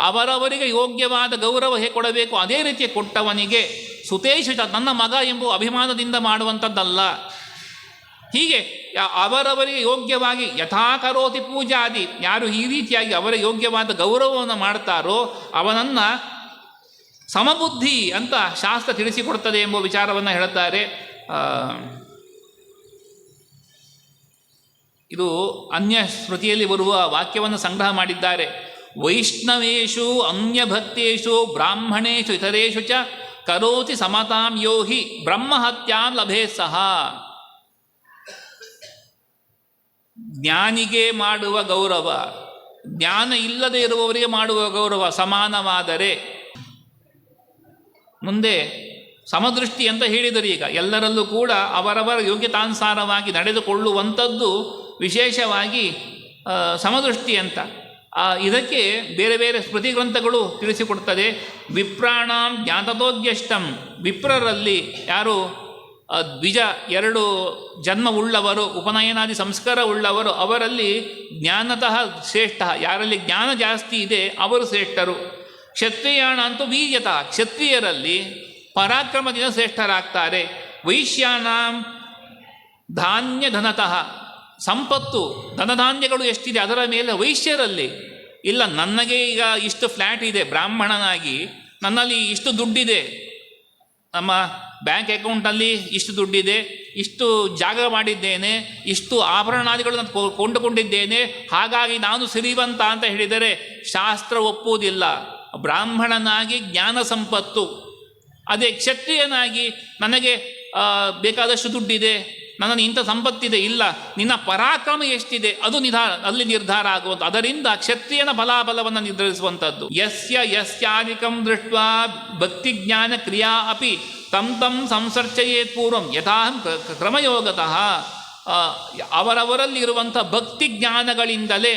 ಅವರವರಿಗೆ ಯೋಗ್ಯವಾದ ಗೌರವ ಹೇಗೆ ಕೊಡಬೇಕು ಅದೇ ರೀತಿಯ ಕೊಟ್ಟವನಿಗೆ ಸುತೇಶು ನನ್ನ ಮಗ ಎಂಬ ಅಭಿಮಾನದಿಂದ ಮಾಡುವಂಥದ್ದಲ್ಲ. ಹೀಗೆ ಅವರವರಿಗೆ ಯೋಗ್ಯವಾಗಿ ಯಥಾಕರೋತಿ ಪೂಜಾದಿ, ಯಾರು ಈ ರೀತಿಯಾಗಿ ಅವರ ಯೋಗ್ಯವಾದ ಗೌರವವನ್ನು ಮಾಡ್ತಾರೋ ಅವನನ್ನು ಸಮಬುದ್ಧಿ ಅಂತ ಶಾಸ್ತ್ರ ತಿಳಿಸಿಕೊಡ್ತದೆ ಎಂಬ ವಿಚಾರವನ್ನು ಹೇಳುತ್ತಾರೆ. ಇದು ಅನ್ಯ ಸ್ಮೃತಿಯಲ್ಲಿ ಬರುವ ವಾಕ್ಯವನ್ನು ಸಂಗ್ರಹ ಮಾಡಿದ್ದಾರೆ. ವೈಷ್ಣವೇಶು ಅನ್ಯಭಕ್ತೇಶು ಬ್ರಾಹ್ಮಣೇಶು ಇತರೇಶು ಚ ಕರೋತಿ ಸಮತಾಂ ಯೋ ಹಿ ಬ್ರಹ್ಮಹತ್ಯಾಂ ಲಭೇ ಸಹ. ಜ್ಞಾನಿಗೆ ಮಾಡುವ ಗೌರವ, ಜ್ಞಾನ ಇಲ್ಲದೆ ಇರುವವರಿಗೆ ಮಾಡುವ ಗೌರವ ಸಮಾನವಾದರೆ, ಮುಂದೆ ಸಮದೃಷ್ಟಿ ಅಂತ ಹೇಳಿದರು. ಈಗ ಎಲ್ಲರಲ್ಲೂ ಕೂಡ ಅವರವರ ಯೋಗ್ಯತಾನುಸಾರವಾಗಿ ನಡೆದುಕೊಳ್ಳುವಂಥದ್ದು ವಿಶೇಷವಾಗಿ ಸಮದೃಷ್ಟಿ ಅಂತ. ಇದಕ್ಕೆ ಬೇರೆ ಬೇರೆ ಸ್ಮೃತಿ ಗ್ರಂಥಗಳು ತಿಳಿಸಿಕೊಡ್ತದೆ. ವಿಪ್ರಾಣಾಂ ಜ್ಞಾತತೋದ್ಯಷ್ಟಂ, ವಿಪ್ರರಲ್ಲಿ ಯಾರು ದ್ವಿಜ 2 ಜನ್ಮವುಳ್ಳವರು, ಉಪನಯನಾದಿ ಸಂಸ್ಕಾರ ಉಳ್ಳವರು, ಅವರಲ್ಲಿ ಜ್ಞಾನತಃ ಶ್ರೇಷ್ಠ, ಯಾರಲ್ಲಿ ಜ್ಞಾನ ಜಾಸ್ತಿ ಇದೆ ಅವರು ಶ್ರೇಷ್ಠರು. ಕ್ಷತ್ರಿಯಾಣ ಅಂತೂ ವೀರ್ಯತಃ, ಕ್ಷತ್ರಿಯರಲ್ಲಿ ಪರಾಕ್ರಮದಿಂದ ಶ್ರೇಷ್ಠರಾಗ್ತಾರೆ. ವೈಶ್ಯಾನಾಂ ಧಾನ್ಯ ಧನತಃ, ಸಂಪತ್ತು ಧನಧಾನ್ಯಗಳು ಎಷ್ಟಿದೆ ಅದರ ಮೇಲೆ ವೈಶ್ಯರಲ್ಲಿ. ಇಲ್ಲ, ನನಗೆ ಈಗ ಇಷ್ಟು ಫ್ಲ್ಯಾಟ್ ಇದೆ ಬ್ರಾಹ್ಮಣನಾಗಿ, ನನ್ನಲ್ಲಿ ಇಷ್ಟು ದುಡ್ಡಿದೆ, ನಮ್ಮ ಬ್ಯಾಂಕ್ ಅಕೌಂಟಲ್ಲಿ ಇಷ್ಟು ದುಡ್ಡಿದೆ, ಇಷ್ಟು ಜಾಗ ಮಾಡಿದ್ದೇನೆ, ಇಷ್ಟು ಆಭರಣಾದಿಗಳನ್ನು ಕೊಂಡುಕೊಂಡಿದ್ದೇನೆ, ಹಾಗಾಗಿ ನಾನು ಸಿರಿವಂತ ಅಂತ ಹೇಳಿದರೆ ಶಾಸ್ತ್ರ ಒಪ್ಪುವುದಿಲ್ಲ. ಬ್ರಾಹ್ಮಣನಾಗಿ ಜ್ಞಾನ ಸಂಪತ್ತು, ಅದೇ ಕ್ಷತ್ರಿಯನಾಗಿ ನನಗೆ ಬೇಕಾದಷ್ಟು ದುಡ್ಡಿದೆ, ನನ್ನನ್ನು ಇಂಥ ಸಂಪತ್ತಿದೆ, ಇಲ್ಲ, ನಿನ್ನ ಪರಾಕ್ರಮ ಎಷ್ಟಿದೆ ಅದು ಅಲ್ಲಿ ನಿರ್ಧಾರ ಆಗುವಂಥ. ಅದರಿಂದ ಕ್ಷತ್ರಿಯನ ಫಲಾಫಲವನ್ನು ನಿರ್ಧರಿಸುವಂಥದ್ದು. ಯಸ್ಯಾದಿಕಂ ದೃಷ್ಟ್ವಾ ಭಕ್ತಿ ಜ್ಞಾನ ಕ್ರಿಯಾ ಅಪಿ ತಂ ಸಂಸರ್ಚಯೇತ್ ಪೂರ್ವಂ ಯಥಾಹಂ ಕ್ರಮಯೋಗತಃ. ಅವರವರಲ್ಲಿರುವಂಥ ಭಕ್ತಿ ಜ್ಞಾನಗಳಿಂದಲೇ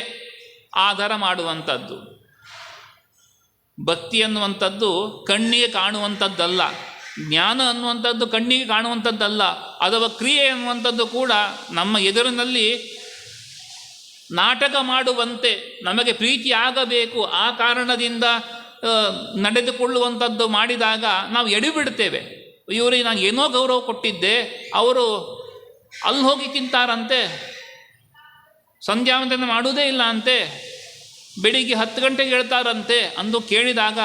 ಆಧಾರ ಮಾಡುವಂಥದ್ದು. ಭಕ್ತಿ ಅನ್ನುವಂಥದ್ದು ಕಣ್ಣಿಗೆ ಕಾಣುವಂಥದ್ದಲ್ಲ, ಜ್ಞಾನ ಅನ್ನುವಂಥದ್ದು ಕಣ್ಣಿಗೆ ಕಾಣುವಂಥದ್ದಲ್ಲ, ಅಥವಾ ಕ್ರಿಯೆ ಅನ್ನುವಂಥದ್ದು ಕೂಡ ನಮ್ಮ ಎದುರಿನಲ್ಲಿ ನಾಟಕ ಮಾಡುವಂತೆ ನಮಗೆ ಪ್ರೀತಿ ಆಗಬೇಕು ಆ ಕಾರಣದಿಂದ ನಡೆದುಕೊಳ್ಳುವಂಥದ್ದು ಮಾಡಿದಾಗ ನಾವು ಎಡಿಬಿಡ್ತೇವೆ. ಇವರಿಗೆ ನಾನು ಏನೋ ಗೌರವ ಕೊಟ್ಟಿದ್ದೆ, ಅವರು ಅಲ್ಲಿ ಹೋಗಿ ತಿಂತಾರಂತೆ, ಸಂಧ್ಯಾವಂದನೆ ಮಾಡುವುದೇ ಇಲ್ಲ ಅಂತೆ, ಬೆಳಿಗ್ಗೆ 10 ಗಂಟೆಗೆ ಹೇಳ್ತಾರಂತೆ ಅಂದು ಕೇಳಿದಾಗ,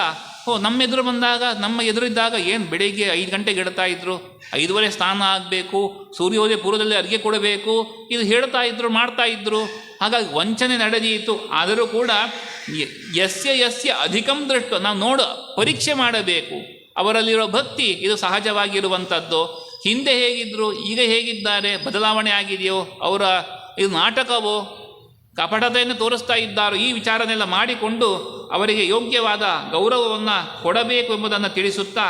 ನಮ್ಮ ಎದುರು ಬಂದಾಗ, ನಮ್ಮ ಎದುರಿದ್ದಾಗ ಏನು ಬೆಳಿಗ್ಗೆ 5 ಗಂಟೆಗೆ ಹೇಳ್ತಾ ಇದ್ರು, 5:30 ಸ್ನಾನ ಆಗಬೇಕು, ಸೂರ್ಯೋದಯ ಪೂರ್ವದಲ್ಲಿ ಅಡುಗೆ ಕೊಡಬೇಕು, ಇದು ಹೇಳ್ತಾ ಇದ್ರು, ಮಾಡ್ತಾ ಇದ್ರು. ಹಾಗಾಗಿ ವಂಚನೆ ನಡೆದೀತು. ಆದರೂ ಕೂಡ ಯಸ್ಯ ಅಧಿಕಂ ದೃಷ್ಟ, ನಾವು ಪರೀಕ್ಷೆ ಮಾಡಬೇಕು ಅವರಲ್ಲಿರೋ ಭಕ್ತಿ. ಇದು ಸಹಜವಾಗಿರುವಂಥದ್ದು. ಹಿಂದೆ ಹೇಗಿದ್ದರು, ಈಗ ಹೇಗಿದ್ದಾರೆ, ಬದಲಾವಣೆ ಆಗಿದೆಯೋ, ಅವರ ಇದು ನಾಟಕವೋ, ಕಪಟತೆಯನ್ನು ತೋರಿಸ್ತಾ ಇದ್ದಾರೋ, ಈ ವಿಚಾರನೆಲ್ಲ ಮಾಡಿಕೊಂಡು ಅವರಿಗೆ ಯೋಗ್ಯವಾದ ಗೌರವವನ್ನು ಕೊಡಬೇಕು ಎಂಬುದನ್ನು ತಿಳಿಸುತ್ತಾ,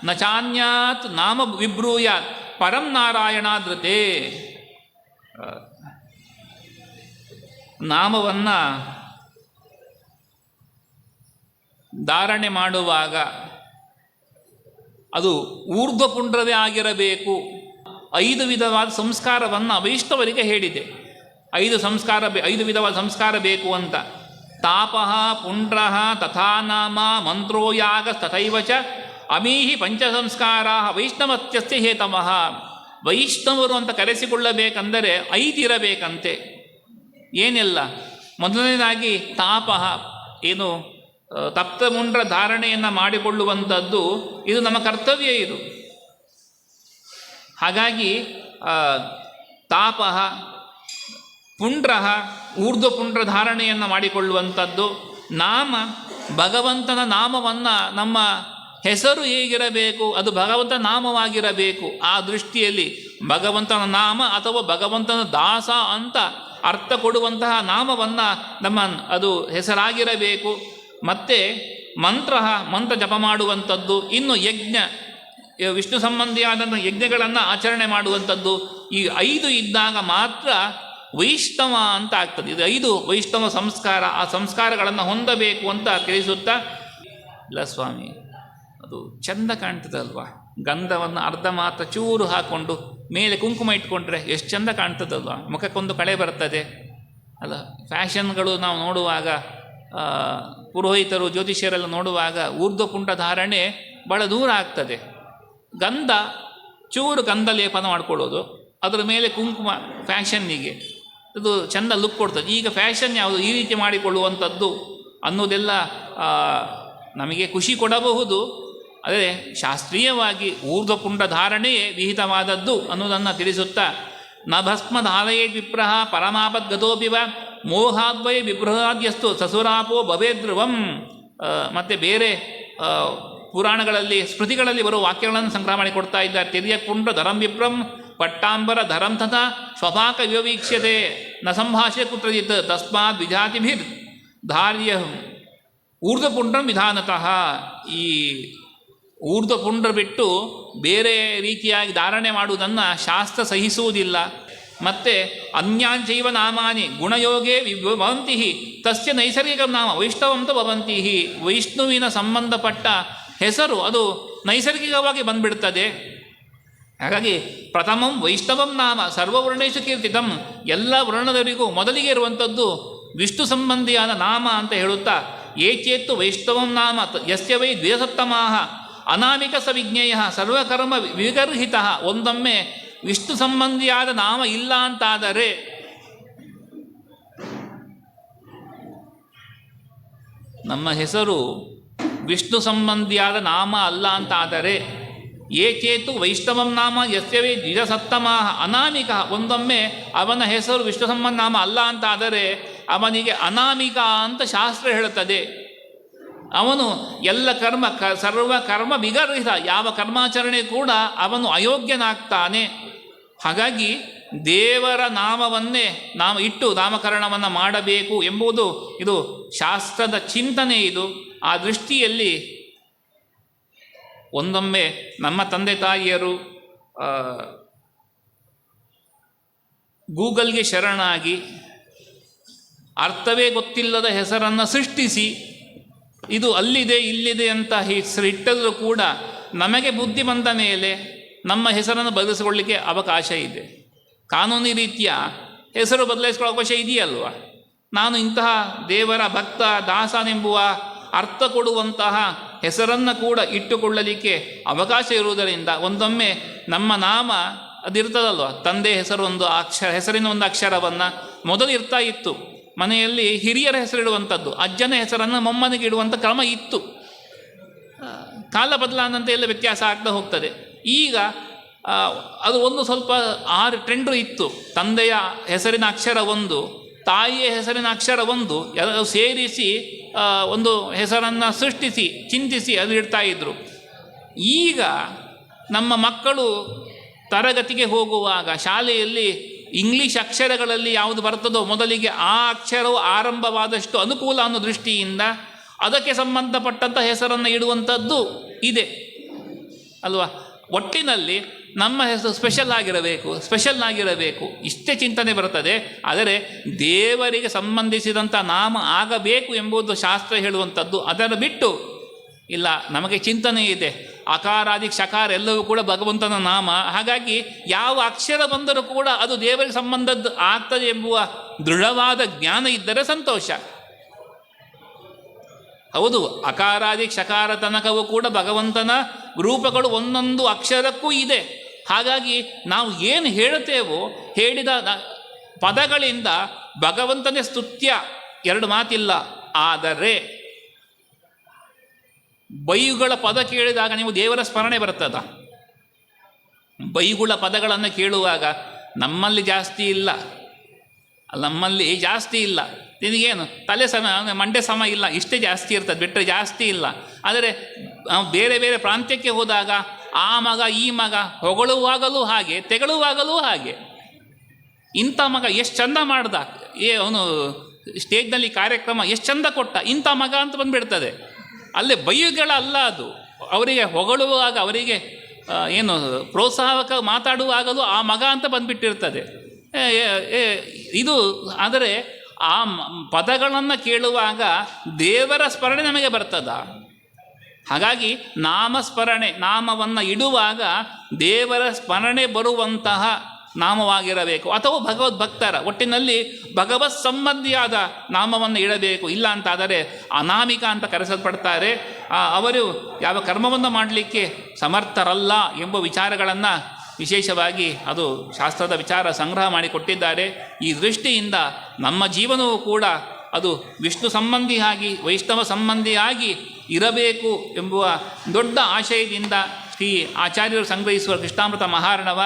ನಚಾನ್ಯಾತ್ ನಾಮ ವಿಬ್ರೂಯಾತ್ ಪರಂ ನಾರಾಯಣಾದೃತೆ. ನಾಮವನ್ನು ಧಾರಣೆ ಮಾಡುವಾಗ ಅದು ಊರ್ಧ್ವಪುಂಡ್ರವೇ ಆಗಿರಬೇಕು. 5 ವಿಧವಾದ ಸಂಸ್ಕಾರವನ್ನು ವೈಷ್ಣವರಿಗೆ ಹೇಳಿದೆ. 5 ವಿಧವಾದ ಸಂಸ್ಕಾರ ಬೇಕು ಅಂತ. ತಾಪಃ ಪುಂಡ್ರಃ ತಥಾ ನಾಮ ಮಂತ್ರೋ ಯಾಗ ತಥೈವ ಚ ಅಮೀಹಿ ಪಂಚಸಂಸ್ಕಾರ ವೈಷ್ಣವತ್ಯಸ್ಯ ಹೇತಮಃ. ವೈಷ್ಣವರು ಅಂತ ಕರೆಸಿಕೊಳ್ಳಬೇಕಂದರೆ 5 ಇರಬೇಕಂತೆ. ಏನೆಲ್ಲ? ಮೊದಲನೇದಾಗಿ ತಾಪಃ, ಏನು ತಪ್ತಮುಂಡ್ರ ಧಾರಣೆಯನ್ನು ಮಾಡಿಕೊಳ್ಳುವಂಥದ್ದು, ಇದು ನಮ್ಮ ಕರ್ತವ್ಯ ಇದು. ಹಾಗಾಗಿ ತಾಪಃ, ಪುಂಡ್ರಃ ಊರ್ಧ್ವಪುಂಡ್ರ ಧಾರಣೆಯನ್ನು ಮಾಡಿಕೊಳ್ಳುವಂಥದ್ದು. ನಾಮ, ಭಗವಂತನ ನಾಮವನ್ನು, ನಮ್ಮ ಹೆಸರು ಹೇಗಿರಬೇಕು, ಅದು ಭಗವಂತನ ನಾಮವಾಗಿರಬೇಕು. ಆ ದೃಷ್ಟಿಯಲ್ಲಿ ಭಗವಂತನ ನಾಮ ಅಥವಾ ಭಗವಂತನ ದಾಸ ಅಂತ ಅರ್ಥ ಕೊಡುವಂತಹ ನಾಮವನ್ನು ಅದು ಹೆಸರಾಗಿರಬೇಕು. ಮತ್ತು ಮಂತ್ರ ಜಪ ಮಾಡುವಂಥದ್ದು. ಇನ್ನು ಯಜ್ಞ, ವಿಷ್ಣು ಸಂಬಂಧಿಯಾದಂಥ ಯಜ್ಞಗಳನ್ನು ಆಚರಣೆ ಮಾಡುವಂಥದ್ದು. ಈ 5 ಇದ್ದಾಗ ಮಾತ್ರ ವೈಷ್ಣವ ಅಂತ ಆಗ್ತದೆ. ಇದು 5 ವೈಷ್ಣವ ಸಂಸ್ಕಾರ. ಆ ಸಂಸ್ಕಾರಗಳನ್ನು ಹೊಂದಬೇಕು ಅಂತ ತಿಳಿಸುತ್ತಾ, ಇಲ್ಲ ಸ್ವಾಮಿ, ಅದು ಚೆಂದ ಕಾಣ್ತದಲ್ವ, ಗಂಧವನ್ನು ಅರ್ಧ ಮಾತ್ರ ಚೂರು ಹಾಕ್ಕೊಂಡು ಮೇಲೆ ಕುಂಕುಮ ಇಟ್ಕೊಂಡ್ರೆ ಎಷ್ಟು ಚೆಂದ ಕಾಣ್ತದಲ್ವ, ಮುಖಕ್ಕೊಂದು ಕಳೆ ಬರ್ತದೆ ಅಲ್ಲ. ಫ್ಯಾಷನ್ಗಳು ನಾವು ನೋಡುವಾಗ, ಪುರೋಹಿತರು ಜ್ಯೋತಿಷ್ಯರೆಲ್ಲ ನೋಡುವಾಗ ಊರ್ಧ್ವಪುಂಡ ಧಾರಣೆ ಭಾಳ ದೂರ ಆಗ್ತದೆ. ಚೂರು ಗಂಧ ಲೇಪನ ಮಾಡ್ಕೊಳ್ಳೋದು, ಅದರ ಮೇಲೆ ಕುಂಕುಮ ಫ್ಯಾಷನ್ನಿಗೆ ಅದು ಚೆಂದ ಲುಕ್ ಕೊಡ್ತದೆ. ಈಗ ಫ್ಯಾಷನ್ ಯಾವುದು, ಈ ರೀತಿ ಮಾಡಿಕೊಳ್ಳುವಂಥದ್ದು ಅನ್ನೋದೆಲ್ಲ ನಮಗೆ ಖುಷಿ ಕೊಡಬಹುದು. ಆದರೆ ಶಾಸ್ತ್ರೀಯವಾಗಿ ಊರ್ಧ್ವಪುಂಡ ಧಾರಣೆಯೇ ವಿಹಿತವಾದದ್ದು ಅನ್ನೋದನ್ನು ತಿಳಿಸುತ್ತಾ, ನ ಭಸ್ಮ ಧಾರಯೇ ವಿಪ್ರಹ ಪರಮಾಪದ್ಗತೋಪಿವ ಮೋಹಾದ್ವಯ ವಿಬೃಹಾದ್ಯಸ್ತು ಸಸುರಾಪೋ ಭವೇದ್ರುವಂ. ಮತ್ತು ಬೇರೆ ಪುರಾಣಗಳಲ್ಲಿ ಸ್ಮೃತಿಗಳಲ್ಲಿ ಬರುವ ವಾಕ್ಯಗಳನ್ನು ಸಂಗ್ರಹ ಮಾಡಿ ಕೊಡ್ತಾ ಇದ್ದಾರೆ. ತಿರ್ಯಕುಂಡ ಧರಂ ವಿಪ್ರಂ ಪಟ್ಟಾಂಬರ ಧರಂ ತಥಾ ಸ್ವಪಾಕ ವಿವೀಕ್ಷ್ಯತೆ ನ ಸಂಭಾಷ್ಯ ಕುತ್ರಜಿತ್ ತಸ್ಮಾತ್ ವಿಜಾತಿಭಿರ್ ಧಾರ್ಯ ಊರ್ಧ್ವಪುಂಡ್ರಂ ವಿಧಾನತಃ. ಈ ಊರ್ಧ್ವಪುಂಡ್ರ ಬಿಟ್ಟು ಬೇರೆ ರೀತಿಯಾಗಿ ಧಾರಣೆ ಮಾಡುವುದನ್ನು ಶಾಸ್ತ್ರ ಸಹಿಸುವುದಿಲ್ಲ. ಮತ್ತು ಅನ್ಯಾಂಚೈವ ನಾಮಾನಿ ಗುಣಯೋಗೇ ಭವಂತಿ ತಸ್ಯ ನೈಸರ್ಗಿಕ ನಾಮ ವೈಷ್ಣವಂತ ಭವಂತಿ. ವೈಷ್ಣುವಿನ ಸಂಬಂಧಪಟ್ಟ ಹೆಸರು ಅದು ನೈಸರ್ಗಿಕವಾಗಿ ಬಂದ್ಬಿಡ್ತದೆ. ಹಾಗಾಗಿ ಪ್ರಥಮಂ ವೈಷ್ಣವಂ ನಾಮ ಸರ್ವವರ್ಣೇಶು ಕೀರ್ತಿತಂ. ಎಲ್ಲ ವರ್ಣದವರಿಗೂ ಮೊದಲಿಗೆ ಇರುವಂಥದ್ದು ವಿಷ್ಣು ಸಂಬಂಧಿಯಾದ ನಾಮ ಅಂತ ಹೇಳುತ್ತಾ, ಏಚೇತ್ತು ವೈಷ್ಣವಂ ನಾಮ ಯಸ್ಯ ವೈ ದ್ವಿಸಪ್ತಮಾಹ ಅನಾಮಿಕ ಸವಿಜ್ಞೇಯ ಸರ್ವಕರ್ಮ ವಿಗರ್ಹಿತ. ಒಂದೊಮ್ಮೆ ವಿಷ್ಣು ಸಂಬಂಧಿಯಾದ ನಾಮ ಇಲ್ಲ ಅಂತಾದರೆ ನಮ್ಮ ಹೆಸರು ವಿಷ್ಣು ಸಂಬಂಧಿಯಾದ ನಾಮ ಅಲ್ಲ ಅಂತಾದರೆ, ಏಚೇತು ವೈಷ್ಣವಂ ನಾಮ ಯಸ್ಯವೇ ದ್ವಿಜಸತ್ತಮಾಹ ಅನಾಮಿಕ, ಒಂದೊಮ್ಮೆ ಅವನ ಹೆಸರು ವಿಷ್ಣು ಸಂಬಂಧ ನಾಮ ಅಲ್ಲ ಅಂತಾದರೆ ಅವನಿಗೆ ಅನಾಮಿಕ ಅಂತ ಶಾಸ್ತ್ರ ಹೇಳುತ್ತದೆ. ಅವನು ಎಲ್ಲ ಸರ್ವ ಕರ್ಮ ವಿಗರ್ಹಿತ, ಯಾವ ಕರ್ಮಾಚರಣೆ ಕೂಡ ಅವನು ಅಯೋಗ್ಯನಾಗ್ತಾನೆ. ಹಾಗಾಗಿ ದೇವರ ನಾಮವನ್ನೇ ಇಟ್ಟು ನಾಮಕರಣವನ್ನು ಮಾಡಬೇಕು ಎಂಬುದು ಇದು ಶಾಸ್ತ್ರದ ಚಿಂತನೆ. ಇದು ಆ ದೃಷ್ಟಿಯಲ್ಲಿ ಒಂದೊಮ್ಮೆ ನಮ್ಮ ತಂದೆ ತಾಯಿಯರು ಗೂಗಲ್ಗೆ ಶರಣಾಗಿ ಅರ್ಥವೇ ಗೊತ್ತಿಲ್ಲದ ಹೆಸರನ್ನು ಸೃಷ್ಟಿಸಿ ಇದು ಅಲ್ಲಿದೆ ಇಲ್ಲಿದೆ ಅಂತ ಹೆಸರಿಟ್ಟರೂ ಕೂಡ ನಮಗೆ ಬುದ್ಧಿ ಬಂದ ಮೇಲೆ ನಮ್ಮ ಹೆಸರನ್ನು ಬದಲಿಸಿಕೊಳ್ಳಲಿಕ್ಕೆ ಅವಕಾಶ ಇದೆ. ಕಾನೂನಿ ರೀತಿಯ ಹೆಸರು ಬದಲಾಯಿಸಿಕೊಳ್ಳೋ ಅವಕಾಶ ಇದೆಯಲ್ವ. ನಾನು ಇಂತಹ ದೇವರ ಭಕ್ತ ದಾಸನೆಂಬುವ ಅರ್ಥ ಕೊಡುವಂತಹ ಹೆಸರನ್ನು ಕೂಡ ಇಟ್ಟುಕೊಳ್ಳಲಿಕ್ಕೆ ಅವಕಾಶ ಇರುವುದರಿಂದ ಒಂದೊಮ್ಮೆ ನಮ್ಮ ನಾಮ ಅದಿರ್ತದಲ್ವ, ತಂದೆ ಹೆಸರು ಒಂದು ಹೆಸರಿನ ಒಂದು ಅಕ್ಷರವನ್ನು ಮೊದಲು ಇರ್ತಾ ಇತ್ತು. ಮನೆಯಲ್ಲಿ ಹಿರಿಯರ ಹೆಸರಿಡುವಂಥದ್ದು, ಅಜ್ಜನ ಹೆಸರನ್ನು ಮೊಮ್ಮನಿಗೆ ಇಡುವಂಥ ಕ್ರಮ ಇತ್ತು. ಕಾಲ ಬದಲಾದಂತೆ ಎಲ್ಲ ವ್ಯತ್ಯಾಸ ಆಗ್ತಾ ಹೋಗ್ತದೆ. ಈಗ ಅದು ಒಂದು ಸ್ವಲ್ಪ ಟ್ರೆಂಡು ಇತ್ತು. ತಂದೆಯ ಹೆಸರಿನ ಅಕ್ಷರ ಒಂದು, ತಾಯಿಯ ಹೆಸರಿನ ಅಕ್ಷರ ಒಂದು, ಎಲ್ಲ ಸೇರಿಸಿ ಒಂದು ಹೆಸರನ್ನು ಸೃಷ್ಟಿಸಿ ಚಿಂತಿಸಿ ಅದು ಇಡ್ತಾ ಇದ್ದರು. ಈಗ ನಮ್ಮ ಮಕ್ಕಳು ತರಗತಿಗೆ ಹೋಗುವಾಗ ಶಾಲೆಯಲ್ಲಿ ಇಂಗ್ಲೀಷ್ ಅಕ್ಷರಗಳಲ್ಲಿ ಯಾವುದು ಬರ್ತದೋ ಮೊದಲಿಗೆ ಆ ಅಕ್ಷರವು ಆರಂಭವಾದಷ್ಟು ಅನುಕೂಲ ಅನ್ನೋ ದೃಷ್ಟಿಯಿಂದ ಅದಕ್ಕೆ ಸಂಬಂಧಪಟ್ಟಂಥ ಹೆಸರನ್ನು ಇಡುವಂಥದ್ದು ಇದೆ ಅಲ್ವಾ. ಒಟ್ಟಿನಲ್ಲಿ ನಮ್ಮ ಹೆಸರು ಸ್ಪೆಷಲ್ ಆಗಿರಬೇಕು ಇಷ್ಟೇ ಚಿಂತನೆ ಬರುತ್ತದೆ. ಆದರೆ ದೇವರಿಗೆ ಸಂಬಂಧಿಸಿದಂಥ ನಾಮ ಆಗಬೇಕು ಎಂಬುದು ಶಾಸ್ತ್ರ ಹೇಳುವಂಥದ್ದು. ಅದನ್ನು ಬಿಟ್ಟು ಇಲ್ಲ, ನಮಗೆ ಚಿಂತನೆ ಇದೆ ಅಕಾರಾದಿ ಕ್ಷಕಾರ ಎಲ್ಲವೂ ಕೂಡ ಭಗವಂತನ ನಾಮ, ಹಾಗಾಗಿ ಯಾವ ಅಕ್ಷರ ಬಂದರೂ ಕೂಡ ಅದು ದೇವರಿಗೆ ಸಂಬಂಧದ್ದು ಆಗ್ತದೆ ಎಂಬುವ ದೃಢವಾದ ಜ್ಞಾನ ಇದ್ದರೆ ಸಂತೋಷ. ಹೌದು, ಅಕಾರಾದಿ ಕ್ಷಕಾರ ತನಕವೂ ಕೂಡ ಭಗವಂತನ ರೂಪಗಳು ಒಂದೊಂದು ಅಕ್ಷರಕ್ಕೂ ಇದೆ. ಹಾಗಾಗಿ ನಾವು ಏನು ಹೇಳುತ್ತೇವೋ ಹೇಳಿದ ಪದಗಳಿಂದ ಭಗವಂತನೇ ಸ್ತುತ್ಯ, ಎರಡು ಮಾತಿಲ್ಲ. ಆದರೆ ಬೈಗುಳ ಪದ ಕೇಳಿದಾಗ ನೀವು ದೇವರ ಸ್ಮರಣೆ ಬರ್ತದ? ಬೈಗುಳ ಪದಗಳನ್ನು ಕೇಳುವಾಗ ನಮ್ಮಲ್ಲಿ ಜಾಸ್ತಿ ಇಲ್ಲ. ನಿನಗೇನು ತಲೆ ಸಮ ಮಂಡೆ ಸಮ ಇಲ್ಲ, ಇಷ್ಟೇ ಜಾಸ್ತಿ ಇರ್ತದೆ, ಬಿಟ್ಟರೆ ಜಾಸ್ತಿ ಇಲ್ಲ. ಆದರೆ ಬೇರೆ ಬೇರೆ ಪ್ರಾಂತ್ಯಕ್ಕೆ ಹೋದಾಗ ಆ ಮಗ ಈ ಮಗ ಹೊಗಳುವಾಗಲೂ ಹಾಗೆ, ತೆಗಳುವಾಗಲೂ ಹಾಗೆ. ಇಂಥ ಮಗ ಎಷ್ಟು ಚಂದ ಮಾಡ್ದ, ಅವನು ಸ್ಟೇಜ್ನಲ್ಲಿ ಕಾರ್ಯಕ್ರಮ ಎಷ್ಟು ಚಂದ ಕೊಟ್ಟ, ಇಂಥ ಮಗ ಅಂತ ಬಂದುಬಿಡ್ತದೆ. ಅಲ್ಲೇ ಬೈಯುಗಳಲ್ಲ ಅದು. ಅವರಿಗೆ ಹೊಗಳುವಾಗ, ಅವರಿಗೆ ಏನು ಪ್ರೋತ್ಸಾಹಕ ಮಾತಾಡುವಾಗಲೂ ಆ ಮಗ ಅಂತ ಬಂದುಬಿಟ್ಟಿರ್ತದೆ ಇದು. ಆದರೆ ಆ ಪದಗಳನ್ನು ಕೇಳುವಾಗ ದೇವರ ಸ್ಮರಣೆ ನಮಗೆ ಬರ್ತದ. ಹಾಗಾಗಿ ನಾಮವನ್ನು ಇಡುವಾಗ ದೇವರ ಸ್ಮರಣೆ ಬರುವಂತಹ ನಾಮವಾಗಿರಬೇಕು, ಅಥವಾ ಭಗವದ್ಭಕ್ತರ ಒಟ್ಟಿನಲ್ಲಿ ಭಗವತ್ ಸಂಬಂಧಿಯಾದ ನಾಮವನ್ನು ಇಡಬೇಕು. ಇಲ್ಲ ಅಂತಾದರೆ ಅನಾಮಿಕ ಅಂತ ಕರೆಸಲ್ಪಡ್ತಾರೆ. ಅವರು ಯಾವ ಕರ್ಮವನ್ನು ಮಾಡಲಿಕ್ಕೆ ಸಮರ್ಥರಲ್ಲ ಎಂಬ ವಿಚಾರಗಳನ್ನು ವಿಶೇಷವಾಗಿ ಅದು ಶಾಸ್ತ್ರದ ವಿಚಾರ ಸಂಗ್ರಹ ಮಾಡಿಕೊಟ್ಟಿದ್ದಾರೆ. ಈ ದೃಷ್ಟಿಯಿಂದ ನಮ್ಮ ಜೀವನವೂ ಕೂಡ ಅದು ವಿಷ್ಣು ಸಂಬಂಧಿಯಾಗಿ ವೈಷ್ಣವ ಸಂಬಂಧಿಯಾಗಿ ಇರಬೇಕು ಎಂಬುವ ದೊಡ್ಡ ಆಶಯದಿಂದ ಶ್ರೀ ಆಚಾರ್ಯರು ಸಂಗ್ರಹಿಸುವ ಕೃಷ್ಣಾಮೃತ ಮಹಾರ್ಣವ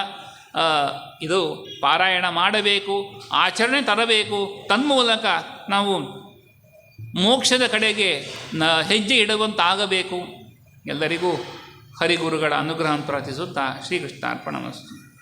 ಇದು ಪಾರಾಯಣ ಮಾಡಬೇಕು, ಆಚರಣೆ ತರಬೇಕು. ತನ್ಮೂಲಕ ನಾವು ಮೋಕ್ಷದ ಕಡೆಗೆ ಹೆಜ್ಜೆ ಇಡುವಂತಾಗಬೇಕು. ಎಲ್ಲರಿಗೂ ಹರಿಗುರುಗಳ ಅನುಗ್ರಹವನ್ನು ಪ್ರಾರ್ಥಿಸುತ್ತಾ ಶ್ರೀಕೃಷ್ಣಾರ್ಪಣಮಸ್ತು.